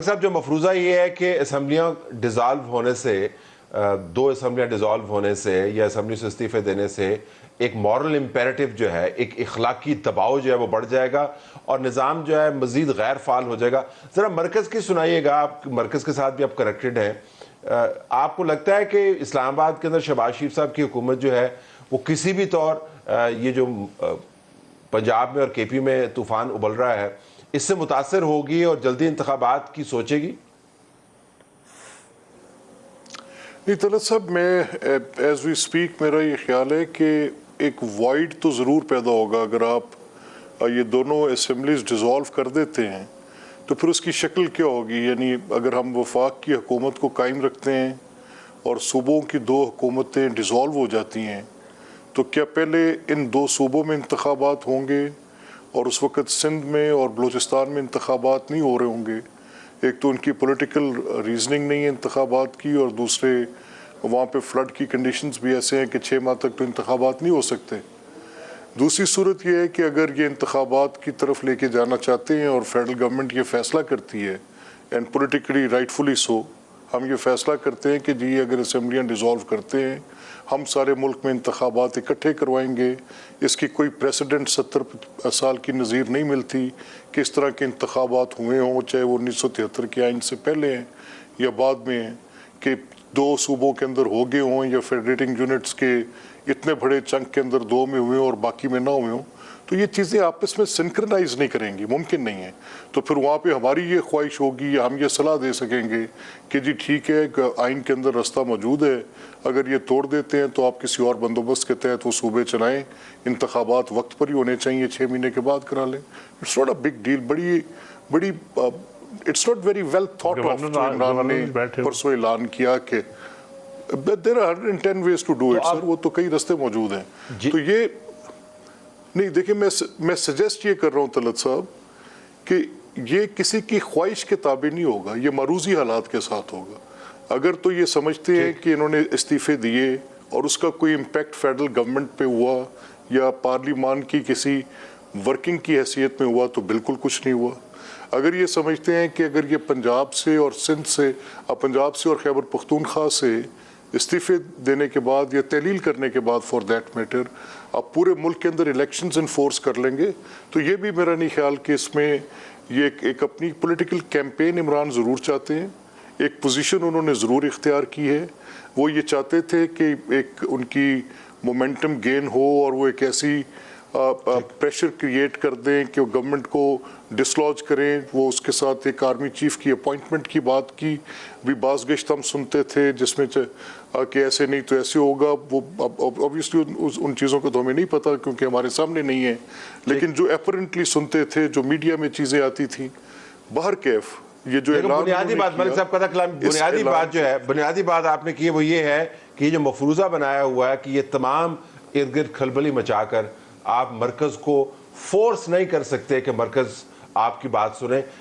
صاحب جو مفروضہ یہ ہے کہ اسمبلیاں ڈیزالو ہونے سے، دو اسمبلیاں ڈیزالو ہونے سے یا اسمبلی سے استعفے دینے سے ایک مورل امپیریٹو جو ہے، ایک اخلاقی دباؤ جو ہے وہ بڑھ جائے گا اور نظام جو ہے مزید غیر فعال ہو جائے گا. ذرا مرکز کی سنائیے گا، آپ مرکز کے ساتھ بھی آپ کنیکٹڈ ہیں. آپ کو لگتا ہے کہ اسلام آباد کے اندر شہباز شریف صاحب کی حکومت جو ہے وہ کسی بھی طور یہ جو پنجاب میں اور کے پی میں طوفان ابل رہا ہے اس سے متاثر ہوگی اور جلدی انتخابات کی سوچے گی؟ نہیں طلعت صاحب، میں ایز وی اسپیک میرا یہ خیال ہے کہ ایک وائڈ تو ضرور پیدا ہوگا. اگر آپ یہ دونوں اسمبلیز ڈیزالو کر دیتے ہیں تو پھر اس کی شکل کیا ہوگی؟ یعنی اگر ہم وفاق کی حکومت کو قائم رکھتے ہیں اور صوبوں کی دو حکومتیں ڈیزالو ہو جاتی ہیں تو کیا پہلے ان دو صوبوں میں انتخابات ہوں گے اور اس وقت سندھ میں اور بلوچستان میں انتخابات نہیں ہو رہے ہوں گے؟ ایک تو ان کی پولیٹیکل ریزننگ نہیں ہے انتخابات کی، اور دوسرے وہاں پہ فلڈ کی کنڈیشنز بھی ایسے ہیں کہ 6 ماہ تک تو انتخابات نہیں ہو سکتے. دوسری صورت یہ ہے کہ اگر یہ انتخابات کی طرف لے کے جانا چاہتے ہیں اور فیڈرل گورنمنٹ یہ فیصلہ کرتی ہے اینڈ پولیٹیکلی رائٹفلی سو، ہم یہ فیصلہ کرتے ہیں کہ جی اگر اسمبلیاں ڈیزالو کرتے ہیں ہم سارے ملک میں انتخابات اکٹھے کروائیں گے. اس کی کوئی پریسیڈنٹ 70 سال کی نظیر نہیں ملتی کہ اس طرح کے انتخابات ہوئے ہوں، چاہے وہ 1973 کے آئین سے پہلے ہیں یا بعد میں ہیں، کہ دو صوبوں کے اندر ہو گئے ہوں یا فیڈریٹنگ یونٹس کے اتنے بڑے چنک کے اندر 2 میں ہوئے ہوں اور باقی میں نہ ہوئے ہوں. تو یہ چیزیں آپس میں سنکرنائز نہیں کریں گی، ممکن نہیں ہے. تو پھر وہاں پہ ہماری یہ خواہش ہوگی یا ہم یہ صلاح دے سکیں گے کہ جی ٹھیک ہے کہ آئین کے اندر رستہ موجود ہے، اگر یہ توڑ دیتے ہیں تو آپ کسی اور بندوبست کے تحت وہ صوبے چلائیں، انتخابات وقت پر ہی ہونے چاہیے، 6 مہینے کے بعد کرا لیں. It's not a big deal. بڑی it's not very well thought of جو عمران نے پرسوں اعلان کیا کہ there are 110 ways to do it sir. وہ تو کئی رستے موجود ہیں. تو یہ نہیں، دیکھیں میں سجیسٹ یہ کر رہا ہوں طلعت صاحب کہ یہ کسی کی خواہش کے تابع نہیں ہوگا، یہ معروضی حالات کے ساتھ ہوگا. اگر تو یہ سمجھتے ہیں کہ انہوں نے استعفے دیے اور اس کا کوئی امپیکٹ فیڈرل گورنمنٹ پہ ہوا یا پارلیمان کی کسی ورکنگ کی حیثیت میں ہوا تو بالکل کچھ نہیں ہوا. اگر یہ سمجھتے ہیں کہ اگر یہ پنجاب سے اور سندھ سے، پنجاب سے اور خیبر پختونخوا سے استعفے دینے کے بعد یا تحلیل کرنے کے بعد فار دیٹ میٹر آپ پورے ملک کے اندر الیکشنز انفورس کر لیں گے، تو یہ بھی میرا نہیں خیال کہ اس میں یہ ایک اپنی پولیٹیکل کیمپین عمران ضرور چاہتے ہیں، ایک پوزیشن انہوں نے ضرور اختیار کی ہے. وہ یہ چاہتے تھے کہ ایک ان کی مومنٹم گین ہو اور وہ ایک ایسی پریشر کریٹ کر دیں کہ وہ گورنمنٹ کو ڈسلوج کریں. وہ اس کے ساتھ ایک آرمی چیف کی اپوائنٹمنٹ کی بات کی بھی بعض گشت ہم سنتے تھے جس میں کہ ایسے نہیں تو ایسے ہوگا. وہ obviously ان چیزوں کو تو ہمیں نہیں پتا کیونکہ ہمارے سامنے نہیں ہے، لیکن جو اپرنٹلی سنتے تھے، جو میڈیا میں چیزیں آتی تھیں، بہر کیف یہ جو بنیادی بات ملک صاحب کا کلام، بنیادی بات جو ہے، بنیادی بات آپ نے کی وہ یہ ہے کہ یہ جو مفروضہ بنایا ہوا ہے کہ یہ تمام ارد گرد کھلبلی مچا کر آپ مرکز کو فورس نہیں کر سکتے کہ مرکز آپ کی بات سنیں.